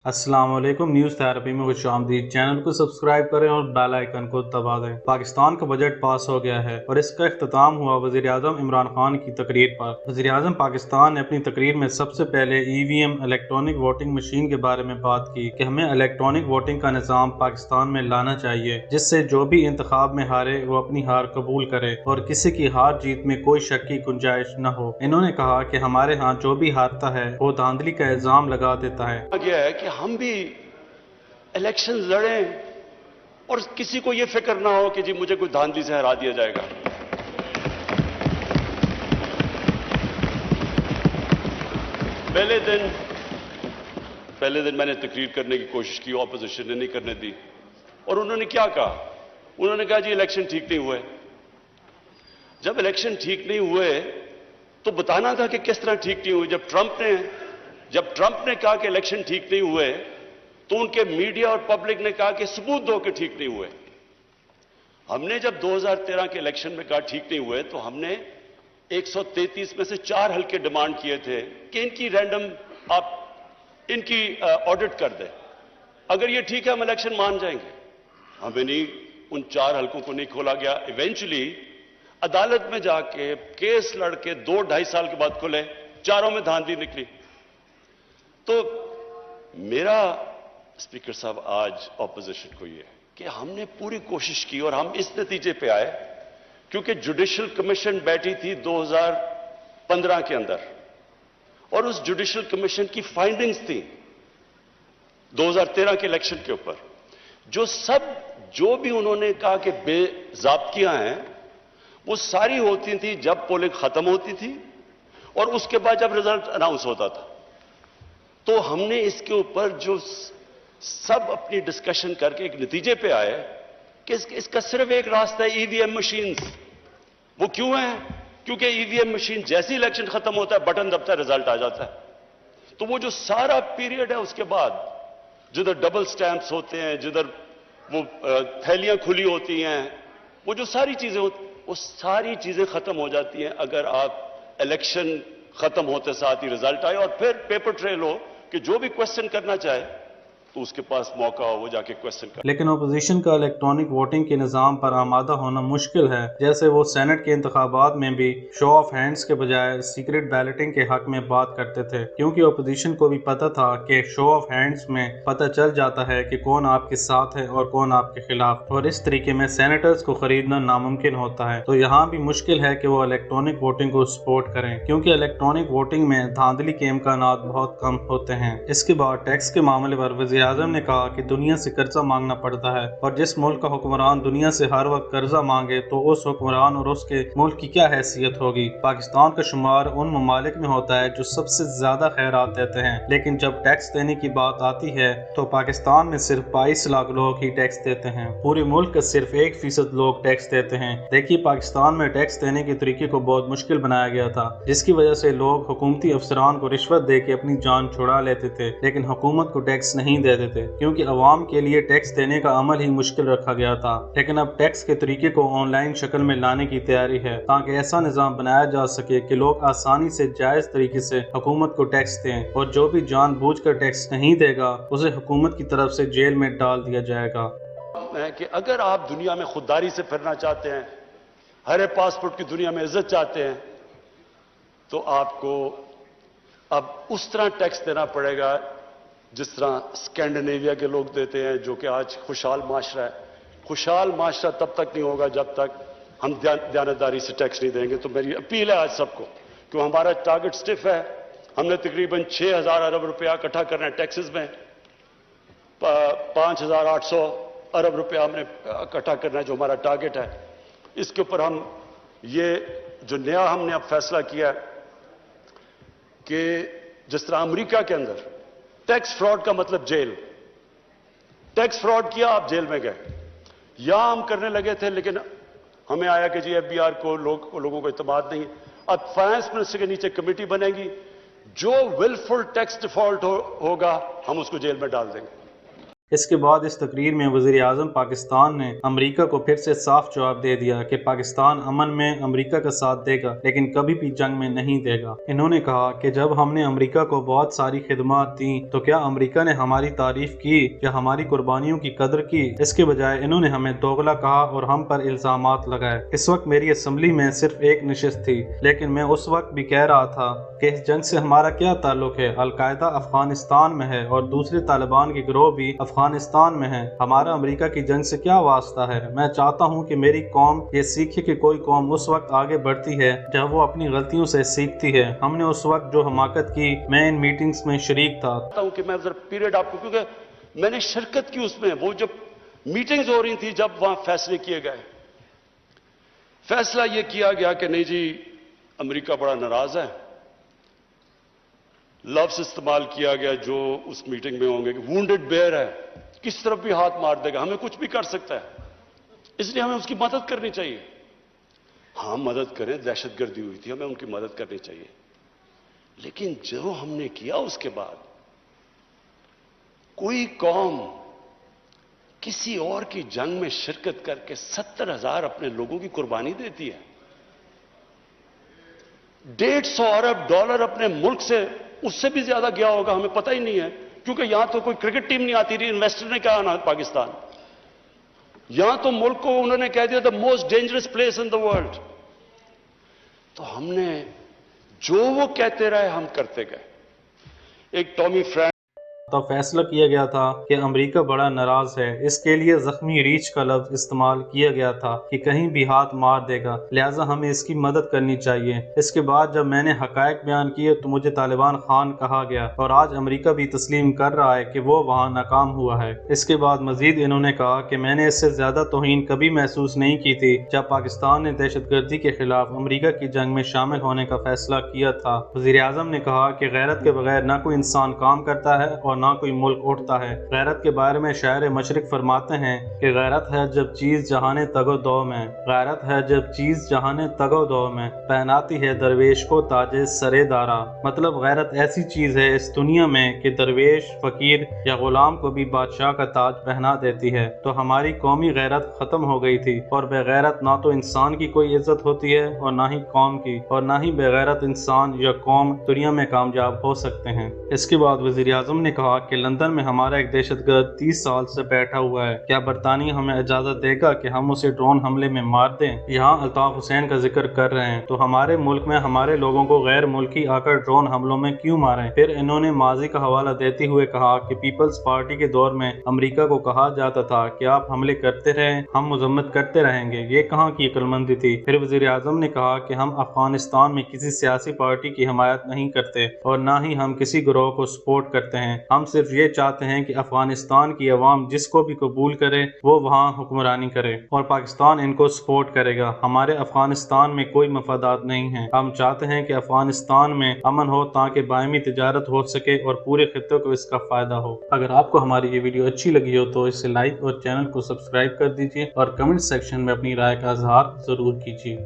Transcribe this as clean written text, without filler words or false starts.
अस्सलाम वालेकुम। News therapy में खुश आमदीद। चैनल को सब्सक्राइब करें और बेल आइकन को दबा दें। पाकिस्तान का बजट पास हो गया है और इसका इख्तिताम हुआ वज़ीर आज़म इमरान खान की तकरीर पर। वज़ीर आज़म पाकिस्तान ने अपनी तकरीर में सबसे पहले EVM इलेक्ट्रॉनिक वोटिंग मशीन के बारे में बात की कि हमें इलेक्ट्रॉनिक वोटिंग का निज़ाम पाकिस्तान में लाना चाहिए, जिससे जो भी इंतखाब में हारे वो अपनी हार कबूल करे और किसी की हार जीत में कोई शक की गुंजाइश न हो। इन्होंने कहा कि हमारे यहाँ जो भी हारता है वो धांधली का इल्जाम लगा देता है। गया है कि हम भी इलेक्शन लड़ें और किसी को यह फिक्र ना हो कि जी मुझे कोई धांधली से हरा दिया जाएगा। पहले दिन मैंने तकरीर करने की कोशिश की, ऑपोजिशन ने नहीं करने दी और उन्होंने क्या कहा? उन्होंने कहा जी इलेक्शन ठीक नहीं हुए। जब इलेक्शन ठीक नहीं हुए तो बताना था कि किस तरह ठीक नहीं हुए। जब ट्रंप ने कहा कि इलेक्शन ठीक नहीं हुए तो उनके मीडिया और पब्लिक ने कहा कि सबूत दो कि ठीक नहीं हुए। हमने जब 2013 के इलेक्शन में कहा ठीक नहीं हुए तो हमने 133 में से 4 हल्के डिमांड किए थे कि इनकी रैंडम आप इनकी ऑडिट कर दें। अगर ये ठीक है हम इलेक्शन मान जाएंगे। हमें नहीं, उन 4 हल्कों को नहीं खोला गया। इवेंचुअली अदालत में जाके केस लड़के 2-2.5 साल के बाद खुले, चारों में धांधली निकली। तो मेरा स्पीकर साहब आज ऑपोजिशन को यह है कि हमने पूरी कोशिश की और हम इस नतीजे पे आए क्योंकि जुडिशल कमीशन बैठी थी 2015 के अंदर और उस जुडिशल कमीशन की फाइंडिंग्स थी 2013 के इलेक्शन के ऊपर, जो भी उन्होंने कहा कि बेज़ाब्तियां हैं वो सारी होती थी जब पोलिंग खत्म होती थी और उसके बाद जब रिजल्ट अनाउंस होता था। तो हमने इसके ऊपर जो सब अपनी डिस्कशन करके एक नतीजे पे आए कि इसका सिर्फ एक रास्ता है, EVM मशीन्स। वो क्यों है? क्योंकि EVM मशीन जैसे इलेक्शन खत्म होता है बटन दबता है, रिजल्ट आ जाता है। तो वो जो सारा पीरियड है उसके बाद जिधर डबल स्टैंप्स होते हैं, जिधर वो थैलियां खुली होती हैं, वो जो सारी चीजें होती वो सारी चीजें खत्म हो जाती हैं अगर आप इलेक्शन खत्म होते साथ ही रिजल्ट आए और फिर पेपर ट्रेल हो कि जो भी क्वेश्चन करना चाहे तो उसके पास मौका हो वो जाके क्वेश्चन कर। लेकिन अपोजिशन का इलेक्ट्रॉनिक वोटिंग के निज़ाम पर आमादा होना मुश्किल है। जैसे वो सेनेट के इंतखाबात में भी शो ऑफ हैंड्स के बजाय सीक्रेट बैलेटिंग के हक में बात करते थे, क्योंकि अपोजिशन को भी पता था कि शो ऑफ हैंड्स में पता चल जाता है कि कौन आपके साथ है और कौन आपके खिलाफ, और इस तरीके में सेनेटर्स को खरीदना नामुमकिन होता है। तो यहाँ भी मुश्किल है कि वो इलेक्ट्रॉनिक वोटिंग को सपोर्ट करें, क्योंकि इलेक्ट्रॉनिक वोटिंग में धांधली के इम्कानात बहुत कम होते हैं। इसके बाद टैक्स के मामले पर वज़ीर आज़म ने कहा कि दुनिया से कर्जा मांगना पड़ता है और जिस मुल्क का हुक्मरान दुनिया से हर वक्त कर्जा मांगे तो उस हुक्मरान और उसके मुल्क की क्या हैसियत होगी। पाकिस्तान का शुमार उन ममालिक में होता है जो सबसे ज्यादा खैरात देते हैं, लेकिन जब टैक्स देने की बात आती है तो पाकिस्तान में सिर्फ 22 लाख लोग ही टैक्स देते हैं। पूरे मुल्क के सिर्फ 1% लोग टैक्स देते हैं। देखिए, पाकिस्तान में टैक्स देने के तरीके को बहुत मुश्किल बनाया गया था, जिसकी वजह से लोग हुकूमती अफसरान को रिश्वत दे के अपनी जान छुड़ा लेते थे, लेकिन हुकूमत को टैक्स नहीं देते थे, क्योंकि अवाम के लिए टैक्स देने का अमल ही मुश्किल रखा गया था। लेकिन अब टैक्स के तरीके को ऑनलाइन शक्ल में लाने की तैयारी है ताकि ऐसा निज़ाम बनाया जा सके कि लोग आसानी से जायज़ तरीके से हुकूमत को टैक्स दें और जो भी जानबूझकर टैक्स नहीं देगा उसे हुकूमत की तरफ से जेल में डाल दिया जाएगा। कि अगर आप दुनिया में खुददारी से फिरना चाहते हैं, हरे पासपोर्ट की दुनिया में इज्जत चाहते हैं, तो आपको अब उस तरह टैक्स देना पड़ेगा जिस तरह स्कैंडिनेविया के लोग देते हैं, जो कि आज खुशहाल माशरा है। खुशहाल माशरा तब तक नहीं होगा जब तक हम दयानतदारी से टैक्स नहीं देंगे। तो मेरी अपील है आज सबको कि हमारा टारगेट स्टिफ है। हमने तकरीबन 6,000 अरब रुपया इकट्ठा करना है टैक्सेस में, 5,800 अरब रुपया हमने इकट्ठा करना है जो हमारा टारगेट है। इसके ऊपर हम ये जो नया हमने अब फैसला किया कि जिस तरह अमेरिका के अंदर टैक्स फ्रॉड का मतलब जेल, टैक्स फ्रॉड किया आप जेल में गए, यहां हम करने लगे थे लेकिन हमें आया कि जी FBR को लोगों को इत्मीनान नहीं। अब फाइनेंस मिनिस्टर के नीचे कमेटी बनेगी, जो विलफुल टैक्स डिफॉल्ट होगा हम उसको जेल में डाल देंगे। اس کے بعد اس تقریر میں وزیر اعظم پاکستان نے امریکہ کو پھر سے صاف جواب دے دیا کہ پاکستان امن میں امریکہ کا ساتھ دے گا لیکن کبھی بھی جنگ میں نہیں دے گا۔ انہوں نے کہا کہ جب ہم نے امریکہ کو بہت ساری خدمات دیں تو کیا امریکہ نے ہماری تعریف کی یا ہماری قربانیوں کی قدر کی؟ اس کے بجائے انہوں نے ہمیں دوغلا کہا اور ہم پر الزامات لگائے۔ اس وقت میری اسمبلی میں صرف ایک نشست تھی لیکن میں اس وقت بھی کہہ رہا تھا کہ اس جنگ سے ہمارا کیا تعلق ہے؟ القاعدہ افغانستان میں ہے اور دوسرے طالبان کے گروہ بھی افغانستان میں ہیں، ہمارا امریکہ کی جنگ سے کیا واسطہ ہے؟ میں چاہتا ہوں کہ میری قوم یہ سیکھے کہ کوئی قوم اس وقت آگے بڑھتی ہے جب وہ اپنی غلطیوں سے سیکھتی ہے۔ ہم نے اس وقت جو حماقت کی، میں ان میٹنگز میں شریک تھا۔ کہ میں ذرا پیریڈ آپ کو، کیونکہ میں نے شرکت کی اس میں، وہ جب میٹنگز ہو رہی تھی جب وہاں فیصلے کیے گئے، فیصلہ یہ کیا گیا کہ نہیں جی امریکہ بڑا ناراض ہے، لفظ استعمال کیا گیا جو اس میٹنگ میں ہوں گے کہ وونڈڈ بیئر ہے، کس طرف بھی ہاتھ مار دے گا، ہمیں کچھ بھی کر سکتا ہے، اس لیے ہمیں اس کی مدد کرنی چاہیے۔ ہاں مدد کریں، دہشت گردی ہوئی تھی، ہمیں ان کی مدد کرنی چاہیے، لیکن جو ہم نے کیا اس کے بعد کوئی قوم کسی اور کی جنگ میں شرکت کر کے 70,000 اپنے لوگوں کی قربانی دیتی ہے، 150 ارب ڈالر اپنے ملک سے، اس سے بھی زیادہ گیا ہوگا، ہمیں پتہ ہی نہیں ہے، کیونکہ یہاں تو کوئی کرکٹ ٹیم نہیں آتی رہی، انویسٹر نے کہا نا پاکستان، یہاں تو ملک کو انہوں نے کہہ دیا the most dangerous place in the world. تو ہم نے جو وہ کہتے رہے ہم کرتے گئے۔ ایک ٹامی فرینک تب فیصلہ کیا گیا تھا کہ امریکہ بڑا ناراض ہے، اس کے لیے زخمی ریچھ کا لفظ استعمال کیا گیا تھا کہ کہیں بھی ہاتھ مار دے گا، لہٰذا ہمیں اس کی مدد کرنی چاہیے۔ اس کے بعد جب میں نے حقائق بیان کیے تو مجھے طالبان خان کہا گیا، اور آج امریکہ بھی تسلیم کر رہا ہے کہ وہ وہاں ناکام ہوا ہے۔ اس کے بعد مزید انہوں نے کہا کہ میں نے اس سے زیادہ توہین کبھی محسوس نہیں کی تھی جب پاکستان نے دہشت گردی کے خلاف امریکہ کی جنگ میں شامل ہونے کا فیصلہ کیا تھا۔ وزیر اعظم نے کہا کہ غیرت کے بغیر نہ کوئی انسان کام کرتا ہے اور نہ کوئی ملک اٹھتا ہے۔ غیرت کے بارے میں شاعر مشرق فرماتے ہیں کہ غیرت ہے جب چیز جہانے تگ و دو میں، غیرت ہے جب چیز جہانے تگ و دو میں، پہناتی ہے درویش کو تاج سرے دارا۔ مطلب غیرت ایسی چیز ہے اس دنیا میں کہ درویش، فقیر یا غلام کو بھی بادشاہ کا تاج پہنا دیتی ہے۔ تو ہماری قومی غیرت ختم ہو گئی تھی، اور بے غیرت نہ تو انسان کی کوئی عزت ہوتی ہے اور نہ ہی قوم کی، اور نہ ہی بے غیرت انسان یا قوم دنیا میں کامیاب ہو سکتے ہیں۔ اس کے بعد وزیر اعظم نے کہا کہ لندن میں ہمارا ایک دہشت گرد 30 سال سے بیٹھا ہوا ہے، کیا برطانیہ ہمیں اجازت دے گا کہ ہم اسے ڈرون حملے میں مار دیں؟ یہاں الطاف حسین کا ذکر کر رہے ہیں تو ہمارے ملک میں ہمارے لوگوں کو غیر ملکی آ کر ڈرون حملوں میں کیوں ماریں؟ پھر انہوں نے ماضی کا حوالہ دیتے ہوئے کہا کہ پیپلز پارٹی کے دور میں امریکہ کو کہا جاتا تھا کہ آپ حملے کرتے رہیں، ہم مذمت کرتے رہیں گے، یہ کہاں کی عقل مندی تھی؟ پھر وزیر اعظم نے کہا کہ ہم افغانستان میں کسی سیاسی پارٹی کی حمایت نہیں کرتے اور نہ ہی ہم کسی گروہ کو سپورٹ کرتے ہیں، ہم صرف یہ چاہتے ہیں کہ افغانستان کی عوام جس کو بھی قبول کرے وہ وہاں حکمرانی کرے، اور پاکستان ان کو سپورٹ کرے گا۔ ہمارے افغانستان میں کوئی مفادات نہیں ہیں، ہم چاہتے ہیں کہ افغانستان میں امن ہو تاکہ باہمی تجارت ہو سکے اور پورے خطے کو اس کا فائدہ ہو۔ اگر آپ کو ہماری یہ ویڈیو اچھی لگی ہو تو اسے لائک اور چینل کو سبسکرائب کر دیجیے، اور کمنٹ سیکشن میں اپنی رائے کا اظہار ضرور کیجیے۔